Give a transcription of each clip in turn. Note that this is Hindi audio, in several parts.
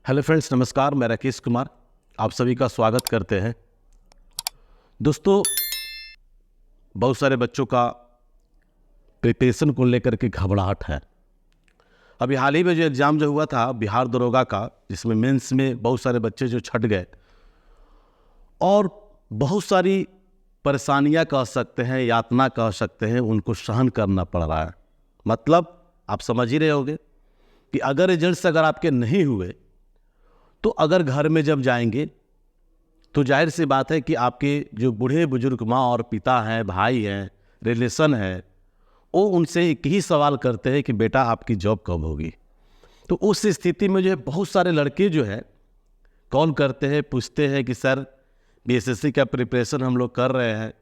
हेलो फ्रेंड्स, नमस्कार। मैं राकेश कुमार आप सभी का स्वागत करते हैं। दोस्तों, बहुत सारे बच्चों का प्रिपरेशन को लेकर के घबराहट है। अभी हाल ही में जो एग्ज़ाम जो हुआ था बिहार दरोगा का, जिसमें मेंस में बहुत सारे बच्चे जो छट गए और बहुत सारी परेशानियां कह सकते हैं, यातना कह सकते हैं, उनको सहन करना पड़ रहा है। मतलब आप समझ ही रहे होंगे कि अगर रिजल्ट्स अगर आपके नहीं हुए तो अगर घर में जब जाएंगे तो जाहिर सी बात है कि आपके जो बूढ़े बुजुर्ग माँ और पिता हैं, भाई हैं, रिलेशन है, वो उनसे एक ही सवाल करते हैं कि बेटा आपकी जॉब कब होगी। तो उस स्थिति में जो है बहुत सारे लड़के जो है कॉल करते हैं, पूछते हैं कि सर बीएसएससी का प्रिपरेशन हम लोग कर रहे हैं,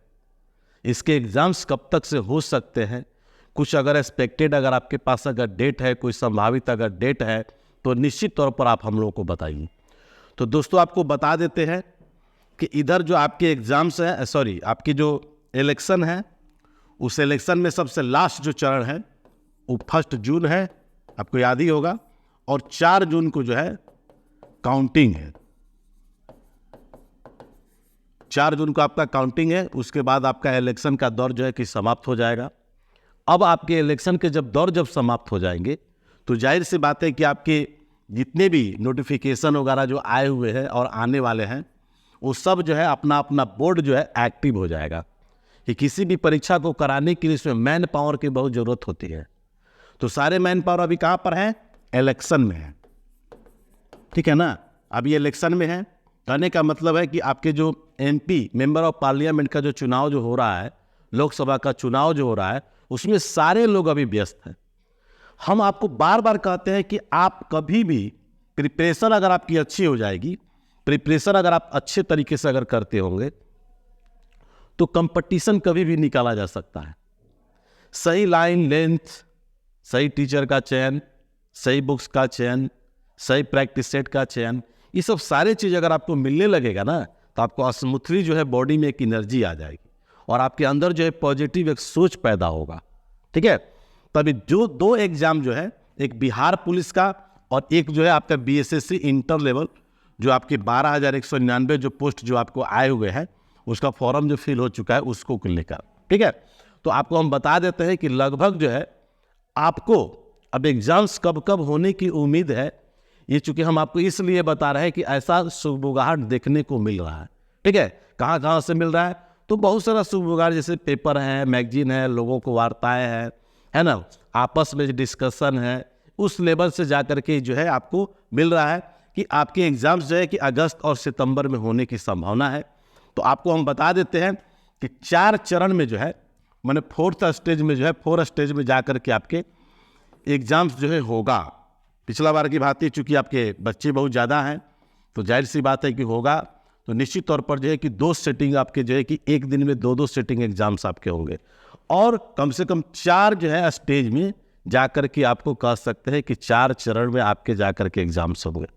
इसके एग्ज़ाम्स कब तक से हो सकते हैं। कुछ अगर एक्सपेक्टेड अगर आपके पास अगर डेट है, कोई संभावित अगर डेट है तो निश्चित तौर पर आप हम लोगों को बताइए। तो दोस्तों, आपको बता देते हैं कि इधर जो आपके एग्ज़ाम्स हैं, आपकी जो इलेक्शन है, उस इलेक्शन में सबसे लास्ट जो चरण है वो 1 जून है, आपको याद ही होगा, और 4 जून को जो है काउंटिंग है। 4 जून को आपका काउंटिंग है। उसके बाद आपका इलेक्शन का दौर जो है कि समाप्त हो जाएगा। अब आपके इलेक्शन के जब समाप्त हो जाएंगे तो जाहिर सी बात है कि आपके जितने भी नोटिफिकेशन वगैरह जो आए हुए हैं और आने वाले हैं वो सब जो है अपना अपना बोर्ड जो है एक्टिव हो जाएगा। कि किसी भी परीक्षा को कराने के लिए इसमें मैन पावर की बहुत ज़रूरत होती है। तो सारे मैन पावर अभी कहाँ पर हैं? इलेक्शन में है। ठीक है ना, अभी इलेक्शन में है। कहने का मतलब है कि आपके जो एमपी मेंबर ऑफ पार्लियामेंट का जो चुनाव जो हो रहा है, लोकसभा का चुनाव जो हो रहा है, उसमें सारे लोग अभी व्यस्त हैं। हम आपको बार बार कहते हैं कि आप कभी भी प्रिपरेशन अगर आपकी अच्छी हो जाएगी, प्रिपरेशन अगर आप अच्छे तरीके से अगर करते होंगे तो कंपटीशन कभी भी निकाला जा सकता है। सही लाइन लेंथ, सही टीचर का चयन, सही बुक्स का चयन, सही प्रैक्टिस सेट का चयन, ये सब सारे चीज़ अगर आपको मिलने लगेगा ना तो आपको स्मूथली जो है बॉडी में एक एनर्जी आ जाएगी और आपके अंदर जो है पॉजिटिव एक सोच पैदा होगा। ठीक है, तभी जो 2 एग्जाम जो है, एक बिहार पुलिस का और एक जो है आपका बीएसएससी इंटर लेवल, जो आपके 12,199 जो पोस्ट जो आपको आए हुए हैं, उसका फॉर्म जो फिल हो चुका है उसको लेकर। ठीक है, तो आपको हम बता देते हैं कि लगभग जो है आपको अब एग्जाम्स कब कब होने की उम्मीद है। ये चूंकि हम आपको इसलिए बता रहे हैं कि ऐसा सुगबुगाहट देखने को मिल रहा है। ठीक है, कहाँ कहाँ से मिल रहा है? तो बहुत सारा सुगबुगाहट, जैसे पेपर है, मैगजीन है, लोगों को वार्ताएं हैं, है ना, आपस में डिस्कशन है, उस लेवल से जाकर के जो है आपको मिल रहा है कि आपके एग्जाम्स जो है कि अगस्त और सितंबर में होने की संभावना है। तो आपको हम बता देते हैं कि 4 चरण में जो है, मैंने 4th स्टेज में जो है, 4 स्टेज में जाकर के आपके एग्जाम्स जो है होगा। पिछला बार की भांति चूंकि आपके बच्चे बहुत ज़्यादा हैं तो जाहिर सी बात है कि होगा। तो निश्चित तौर पर जो है कि 2 सेटिंग आपके जो है कि एक दिन में 2-2 सेटिंग एग्जाम्स आपके होंगे और कम से कम 4 जो है स्टेज में जाकर के आपको कह सकते हैं कि 4 चरण में आपके जाकर के एग्जाम्स होंगे।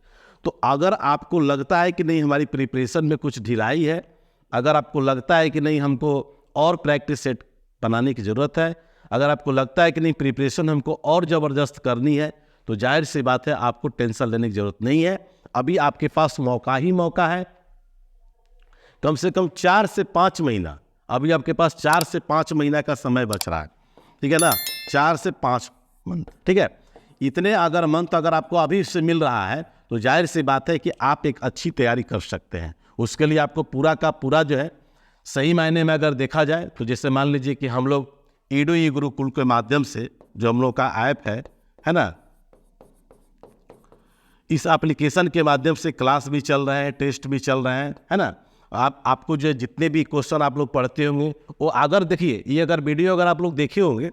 तो अगर आपको लगता है कि नहीं हमारी प्रिपरेशन में कुछ ढिलाई है, अगर आपको लगता है कि नहीं हमको और प्रैक्टिस सेट बनाने की ज़रूरत है, अगर आपको लगता है कि नहीं प्रिपरेशन हमको और ज़बरदस्त करनी है, तो जाहिर सी बात है आपको टेंशन लेने की ज़रूरत नहीं है। अभी आपके पास मौका ही मौका है। कम से कम 4 से 5 महीना, अभी आपके पास 4 से 5 महीना का समय बच रहा है। ठीक है ना, 4 से 5 मंथ। ठीक है, इतने अगर मंथ अगर आपको अभी से मिल रहा है तो जाहिर सी बात है कि आप एक अच्छी तैयारी कर सकते हैं। उसके लिए आपको पूरा का पूरा जो है सही मायने में अगर देखा जाए तो जैसे मान लीजिए कि हम लोग ईडो ई गुरुकुल के माध्यम से जो हम लोग का ऐप है ना, इस एप्लीकेशन के माध्यम से क्लास भी चल रहे हैं, टेस्ट भी चल रहे हैं, है ना। आपको जो जितने भी क्वेश्चन आप लोग पढ़ते होंगे वो अगर देखिए, ये अगर वीडियो अगर आप लोग देखे होंगे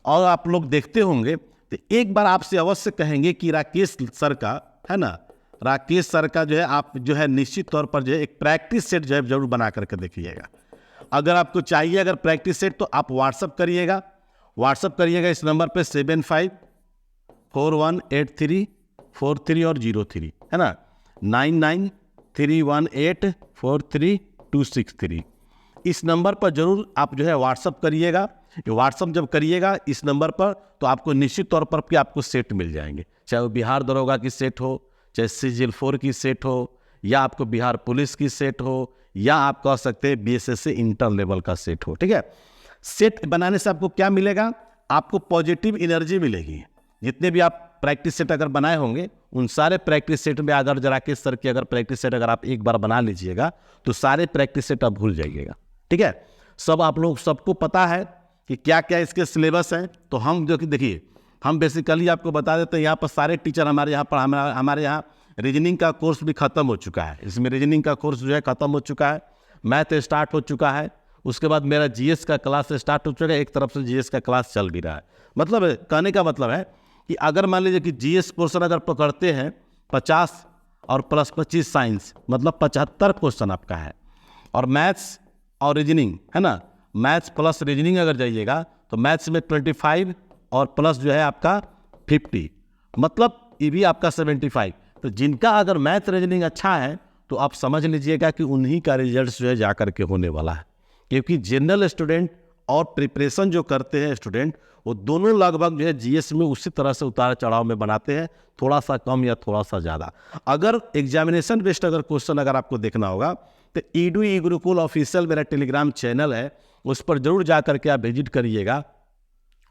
और आप लोग देखते होंगे तो एक बार आपसे अवश्य कहेंगे कि राकेश सर का, है ना, राकेश सर का जो है आप जो है निश्चित तौर पर जो है एक प्रैक्टिस सेट जो है जरूर बना करके देखिएगा। अगर आपको चाहिए अगर प्रैक्टिस सेट तो आप व्हाट्सअप करिएगा इस नंबर पे 75418343 और 03, है ना, 9931843263। इस नंबर पर जरूर आप जो है व्हाट्सअप करिएगा। व्हाट्सअप जब करिएगा इस नंबर पर तो आपको निश्चित तौर पर कि आपको सेट मिल जाएंगे, चाहे वो बिहार दरोगा की सेट हो, चाहे CGL4 की सेट हो, या आपको बिहार पुलिस की सेट हो, या आप कह सकते हैं BSSC इंटर लेवल का सेट हो। ठीक है, सेट बनाने से आपको क्या मिलेगा? आपको पॉजिटिव एनर्जी मिलेगी। जितने भी आप प्रैक्टिस सेट अगर बनाए होंगे, उन सारे प्रैक्टिस सेट में अगर राकेश सर की अगर प्रैक्टिस सेट अगर आप एक बार बना लीजिएगा तो सारे प्रैक्टिस सेट आप भूल जाइएगा। ठीक है, सब आप लोग सबको पता है कि क्या क्या इसके सिलेबस है। तो हम जो कि देखिए, हम बेसिकली आपको बता देते हैं, यहाँ पर सारे टीचर हमारे यहाँ पर हमारे यहाँ रीजनिंग का कोर्स भी खत्म हो चुका है। इसमें रीजनिंग का कोर्स जो है खत्म हो चुका है, मैथ स्टार्ट हो चुका है, उसके बाद मेरा GS का क्लास स्टार्ट हो चुका है, एक तरफ से GS का क्लास चल भी रहा है। मतलब कहने का मतलब है कि अगर मान लीजिए कि GS पोर्शन अगर पकड़ते हैं 50 और प्लस 25 साइंस, मतलब 75 क्वेश्चन आपका है, और मैथ्स और रीजनिंग है ना, मैथ्स प्लस रीजनिंग अगर जाइएगा तो मैथ्स में 25 और प्लस जो है आपका 50, मतलब ये भी आपका 75। तो जिनका अगर मैथ रीजनिंग अच्छा है तो आप समझ लीजिएगा कि उन्हीं का रिजल्ट जो है जा करके होने वाला है, क्योंकि जनरल स्टूडेंट और प्रिपरेशन जो करते हैं स्टूडेंट, वो दोनों लगभग जो है GS में उसी तरह से उतार चढ़ाव में बनाते हैं, थोड़ा सा कम या थोड़ा सा ज़्यादा। अगर एग्जामिनेशन बेस्ड अगर क्वेश्चन अगर आपको देखना होगा तो EDU गुरुकुल ऑफिशियल मेरा टेलीग्राम चैनल है, उस पर जरूर जा करके आप विजिट करिएगा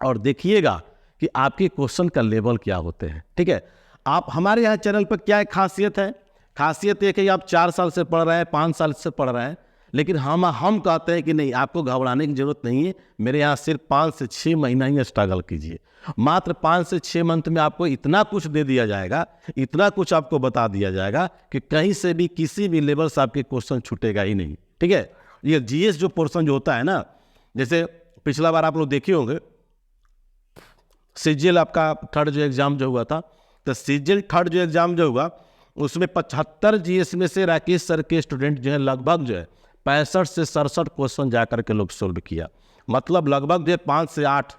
और देखिएगा कि आपके क्वेश्चन का लेवल क्या होते हैं। ठीक है, आप हमारे यहाँ चैनल पर क्या खासियत है? खासियत ये कि आप 4 साल से पढ़ रहे हैं, 5 साल से पढ़ रहे हैं, लेकिन हम कहते हैं कि नहीं, आपको घबराने की जरूरत नहीं है। मेरे यहाँ सिर्फ 5 से 6 महीना ही स्ट्रगल कीजिए। मात्र 5 से 6 मंथ में आपको इतना कुछ दे दिया जाएगा, इतना कुछ आपको बता दिया जाएगा कि कहीं से भी किसी भी लेवल से आपके क्वेश्चन छूटेगा ही नहीं। ठीक है, ये GS जो पोर्शन जो होता है ना, जैसे पिछला बार आप लोग देखे होंगे CGL आपका थर्ड जो एग्जाम जो हुआ था, तो CGL थर्ड जो एग्जाम जो हुआ उसमें 75 GS में से राकेश सर के स्टूडेंट जो है लगभग जो है 65 से 67 क्वेश्चन जाकर के लोग सोल्व किया। मतलब लगभग जो है 5 से 8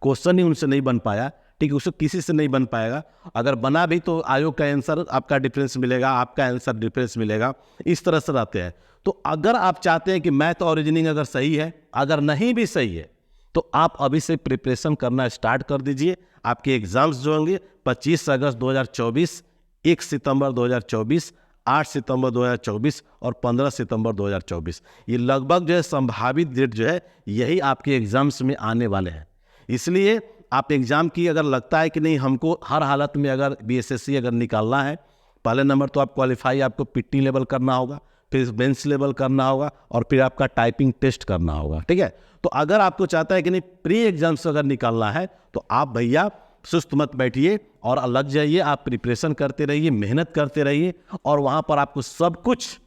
क्वेश्चन ही उनसे नहीं बन पाया। ठीक है, उससे किसी से नहीं बन पाएगा। अगर बना भी तो आयोग का आंसर आपका डिफरेंस मिलेगा, आपका आंसर डिफरेंस मिलेगा, इस तरह से रहते हैं। तो अगर आप चाहते हैं कि मैथ और रीजनिंग अगर सही है, अगर नहीं भी सही है, तो आप अभी से प्रिपरेशन करना स्टार्ट कर दीजिए। आपके एग्जाम्स जो होंगे 25 अगस्त 2024, 1 सितंबर 2024, 8 सितंबर 2024 और 15 सितंबर 2024, ये लगभग जो है संभावित डेट जो है यही आपके एग्जाम्स में आने वाले हैं। इसलिए आप एग्जाम की अगर लगता है कि नहीं हमको हर हालत में अगर BSSC अगर निकालना है, पहले नंबर तो आप क्वालिफाई आपको PT लेवल करना होगा, फिर बेंच लेवल करना होगा, और फिर आपका टाइपिंग टेस्ट करना होगा। ठीक है, तो अगर आपको चाहता है कि नहीं प्री एग्जाम से अगर निकालना है, तो आप भैया सुस्त मत बैठिए और लग जाइए, आप प्रिपरेशन करते रहिए, मेहनत करते रहिए, और वहाँ पर आपको सब कुछ,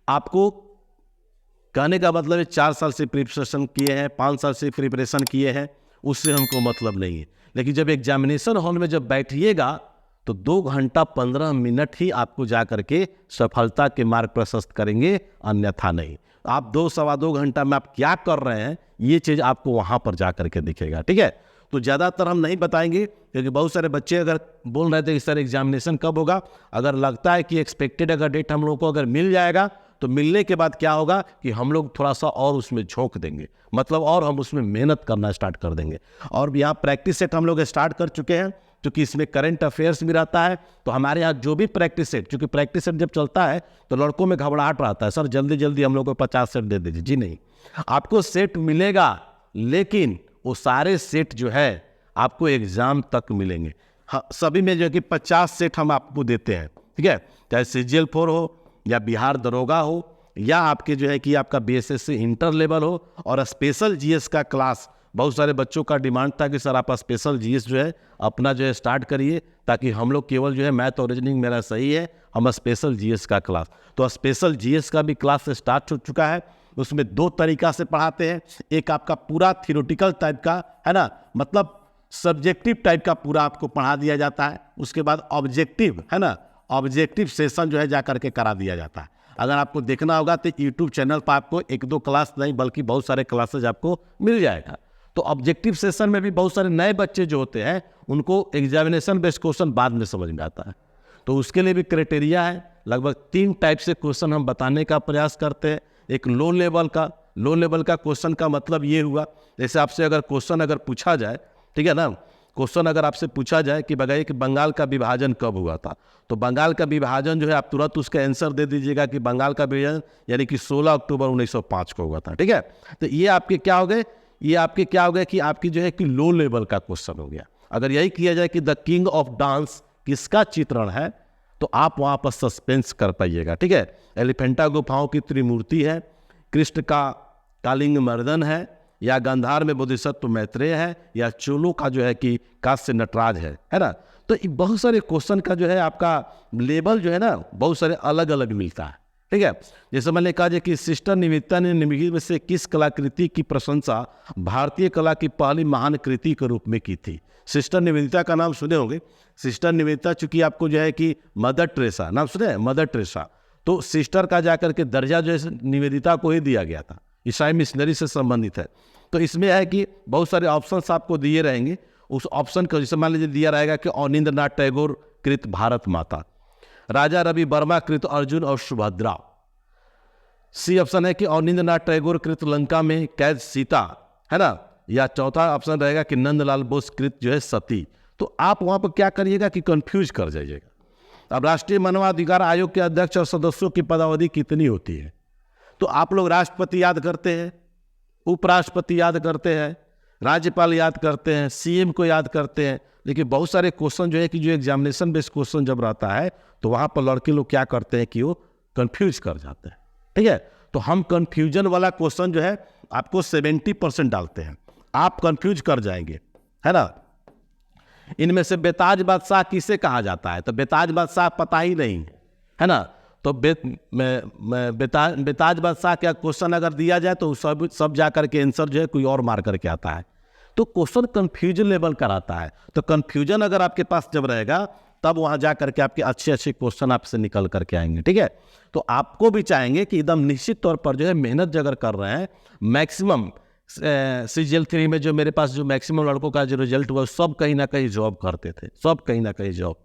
आपको कहने का मतलब है 4 साल से प्रिपरेशन किए हैं, 5 साल से प्रिपरेशन किए हैं, उससे हमको मतलब नहीं है। लेकिन जब एग्जामिनेशन हॉल में जब बैठिएगा तो 2 घंटा 15 मिनट ही आपको जा करके सफलता के मार्ग प्रशस्त करेंगे, अन्यथा नहीं। आप 2 सवा 2 घंटा में आप क्या कर रहे हैं, ये चीज़ आपको वहाँ पर जा करके दिखेगा। ठीक है, तो ज़्यादातर हम नहीं बताएंगे, क्योंकि बहुत सारे बच्चे अगर बोल रहे थे कि सर एग्जामिनेशन कब होगा, अगर लगता है कि एक्सपेक्टेड अगर डेट हम लोग को अगर मिल जाएगा, तो मिलने के बाद क्या होगा कि हम लोग थोड़ा सा और उसमें झोंक देंगे, मतलब और हम उसमें मेहनत करना स्टार्ट कर देंगे। और यहाँ प्रैक्टिस सेट हम लोग स्टार्ट कर चुके हैं, क्योंकि इसमें करंट अफेयर्स भी रहता है। तो हमारे यहाँ जो भी प्रैक्टिस सेट, क्योंकि प्रैक्टिस सेट जब चलता है तो लड़कों में घबराहट रहता है, सर जल्दी जल्दी हम लोग को 50 सेट दे दीजिए। जी नहीं, आपको सेट मिलेगा, लेकिन वो सारे सेट जो है आपको एग्जाम तक मिलेंगे। हाँ, सभी में जो कि 50 सेट हम आपको देते हैं। ठीक है, चाहे CGL4 हो, या बिहार दरोगा हो, या आपके जो है कि आपका BSSC इंटर लेवल हो, और स्पेशल GS का क्लास। बहुत सारे बच्चों का डिमांड था कि सर आप स्पेशल GS जो है अपना जो है स्टार्ट करिए, ताकि हम लोग केवल जो है मैथ और रीजनिंग मेरा सही है, हम स्पेशल GS का क्लास। तो स्पेशल GS का भी क्लास स्टार्ट हो चुका है। उसमें 2 तरीका से पढ़ाते हैं, एक आपका पूरा थियोरेटिकल टाइप का है ना, मतलब सब्जेक्टिव टाइप का पूरा आपको पढ़ा दिया जाता है। उसके बाद ऑब्जेक्टिव है ना, ऑब्जेक्टिव सेशन जो है जा करके करा दिया जाता है। अगर आपको देखना होगा तो यूट्यूब चैनल पर आपको 1-2 क्लास नहीं बल्कि बहुत सारे क्लासेज आपको मिल जाएगा। तो ऑब्जेक्टिव सेशन में भी बहुत सारे नए बच्चे जो होते हैं उनको एग्जामिनेशन बेस्ड क्वेश्चन बाद में समझ में आता है, तो उसके लिए भी क्राइटेरिया है। लगभग 3 टाइप से क्वेश्चन हम बताने का प्रयास करते हैं। एक लो लेवल का क्वेश्चन का मतलब ये हुआ, जैसे आपसे अगर क्वेश्चन अगर पूछा जाए, ठीक है ना, क्वेश्चन अगर आपसे पूछा जाए कि बताइए कि बंगाल का विभाजन कब हुआ था, तो बंगाल का विभाजन जो है आप तुरंत उसका आंसर दे दीजिएगा कि बंगाल का विभाजन यानी कि 16 अक्टूबर 1905 को हुआ था। ठीक है, तो ये आपके क्या हो गए, ये आपके क्या हो गया कि आपकी जो है कि लो लेवल का क्वेश्चन हो गया। अगर यही किया जाए कि द किंग ऑफ डांस किसका चित्रण है, तो आप वहाँ पर सस्पेंस कर पाइएगा। ठीक है, एलिफेंटा गुफाओं की त्रिमूर्ति है, कृष्ण का कालिंग मर्दन है, या गांधार में बोधिसत्व मैत्रेय है, या चोलों का जो है कि कांस्य नटराज है ना। तो बहुत सारे क्वेश्चन का जो है आपका लेवल जो है ना बहुत सारे अलग अलग मिलता है। ठीक है, जैसे मैंने कहा जाए कि सिस्टर निवेदिता ने निम्नलिखित में से किस कलाकृति की प्रशंसा भारतीय कला की पहली महान कृति के रूप में की थी। सिस्टर निवेदिता का नाम सुने होंगे। सिस्टर निवेदिता चूंकि आपको जो है कि मदर टेरेसा नाम सुने, मदर टेरेसा, तो सिस्टर का जाकर के दर्जा जो है निवेदिता को ही दिया गया था, ईसाई मिशनरी से संबंधित है। तो इसमें है कि बहुत सारे ऑप्शंस आपको दिए रहेंगे, उस ऑप्शन को जैसे मान लीजिए दिया रहेगा कि अवनींद्रनाथ टैगोर कृत भारत माता, राजा रवि वर्मा कृत अर्जुन और सुभद्रा। सी ऑप्शन है कि अवनींद्रनाथ टैगोर कृत लंका में कैद सीता, है ना, या चौथा ऑप्शन रहेगा कि नंदलाल बोस कृत जो है सती। तो आप वहां पर क्या करिएगा कि कंफ्यूज कर जाइएगा। अब राष्ट्रीय मानवाधिकार आयोग के अध्यक्ष और सदस्यों की पदावधि कितनी होती है, तो आप लोग राष्ट्रपति याद करते हैं, उपराष्ट्रपति याद करते हैं, राज्यपाल याद करते हैं, सीएम को याद करते हैं, लेकिन बहुत सारे क्वेश्चन जो है कि जो एग्जामिनेशन बेस्ड क्वेश्चन जब रहता है तो वहाँ पर लड़के लोग क्या करते हैं कि वो कंफ्यूज कर जाते हैं। ठीक है, तो हम कंफ्यूजन वाला क्वेश्चन जो है आपको 70% डालते हैं, आप कंफ्यूज कर जाएंगे, है ना। इनमें से बेताज बादशाह किसे कहा जाता है, तो बेताज बादशाह पता ही नहीं है ना। तो बेताज बादशाह का क्वेश्चन अगर दिया जाए तो सब जा करके आंसर जो है कोई और मार करके आता है। तो क्वेश्चन कंफ्यूजन लेवल का आता है। तो कंफ्यूजन अगर आपके पास जब रहेगा तब वहाँ जा करके आपके अच्छे अच्छे क्वेश्चन आपसे निकल करके आएंगे। ठीक है, तो आपको भी चाहेंगे कि एकदम निश्चित तौर पर जो है मेहनत अगर कर रहे हैं, मैक्सिमम CGL 3 में जो मेरे पास जो मैक्सिमम लड़कों का जो रिजल्ट हुआ सब कहीं ना कहीं जॉब करते थे, सब कहीं ना कहीं जॉब।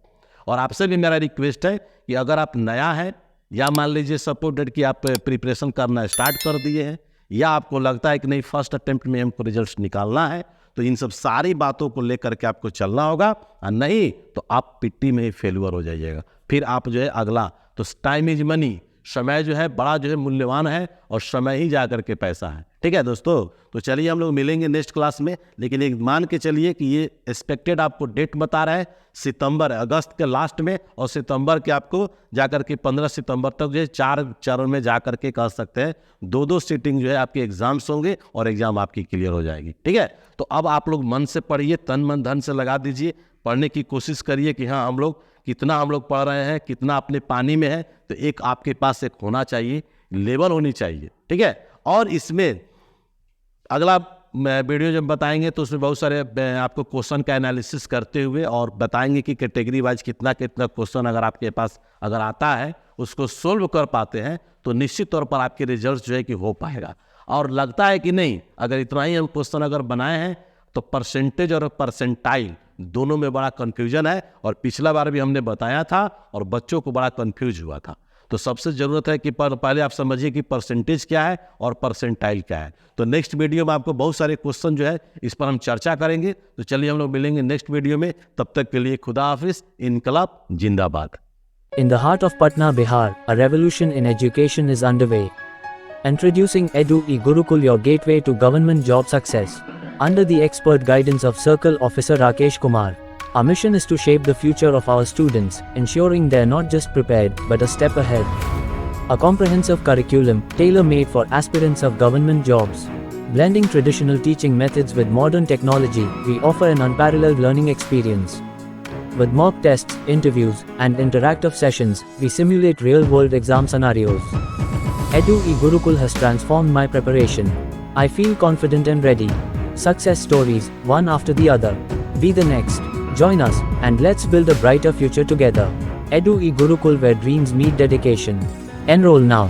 और आपसे भी मेरा रिक्वेस्ट है कि अगर आप नया है या मान लीजिए सपोर्टेड कि आप प्रिपरेशन करना स्टार्ट कर दिए हैं, या आपको लगता है कि नहीं फर्स्ट अटेम्प्ट में हमको रिजल्ट निकालना है, तो इन सब सारी बातों को लेकर के आपको चलना होगा, और नहीं तो आप पिट्टी में ही फेलुअर हो जाइएगा। फिर आप जो है अगला, तो टाइम इज मनी, समय जो है बड़ा जो है मूल्यवान है, और समय ही जा करके पैसा है। ठीक है दोस्तों, तो चलिए हम लोग मिलेंगे नेक्स्ट क्लास में, लेकिन एक मान के चलिए कि ये एक्सपेक्टेड आपको डेट बता रहा है सितंबर, अगस्त के लास्ट में, और सितंबर के आपको जाकर के 15 सितंबर तक जो है 4 चरण में जा करके कह सकते हैं 2-2 सीटिंग जो है आपके एग्जाम्स होंगे और एग्जाम आपकी क्लियर हो जाएगी। ठीक है, तो अब आप लोग मन से पढ़िए, तन मन धन से लगा दीजिए, पढ़ने की कोशिश करिए कि हाँ हम लोग कितना हम लोग पढ़ रहे हैं, कितना अपने पानी में है। तो एक आपके पास एक होना चाहिए, लेवल होनी चाहिए। ठीक है, और इसमें अगला वीडियो जब बताएंगे तो उसमें बहुत सारे आपको क्वेश्चन का एनालिसिस करते हुए और बताएंगे कि कैटेगरी वाइज कितना कितना क्वेश्चन अगर आपके पास अगर आता है उसको सोल्व कर पाते हैं तो निश्चित तौर पर आपके रिजल्ट जो है कि हो पाएगा। और लगता है कि नहीं अगर इतना ही हम क्वेश्चन अगर बनाए हैं तो परसेंटेज और परसेंटाइल दोनों में बड़ा कन्फ्यूजन है, और पिछला बार भी हमने बताया था और बच्चों को बड़ा कन्फ्यूज हुआ था। तो सबसे ज़रूरत है कि पहले आप समझिए कि परसेंटेज क्या है और परसेंटाइल क्या है। तो नेक्स्ट वीडियो में आपको बहुत सारे क्वेश्चन जो है इस पर हम चर्चा करेंगे। तो चलिए हम लोग मिलेंगे नेक्स्ट वीडियो में, तब तक के लिए खुदा हाफिज, इनकलाब जिंदाबाद। In the heart of Patna, Bihar, a revolution in education is underway. Introducing EduE-Gurukul, your gateway to government job success. Under the expert guidance of Circle Officer Rakesh Kumar, our mission is to shape the future of our students, ensuring they're not just prepared, but a step ahead. A comprehensive curriculum, tailor-made for aspirants of government jobs. Blending traditional teaching methods with modern technology, we offer an unparalleled learning experience. With mock tests, interviews, and interactive sessions, we simulate real-world exam scenarios. EduE-Gurukul has transformed my preparation. I feel confident and ready. Success stories, one after the other. Be the next. Join us, and let's build a brighter future together. EduE-Gurukul, where dreams meet dedication. Enroll now.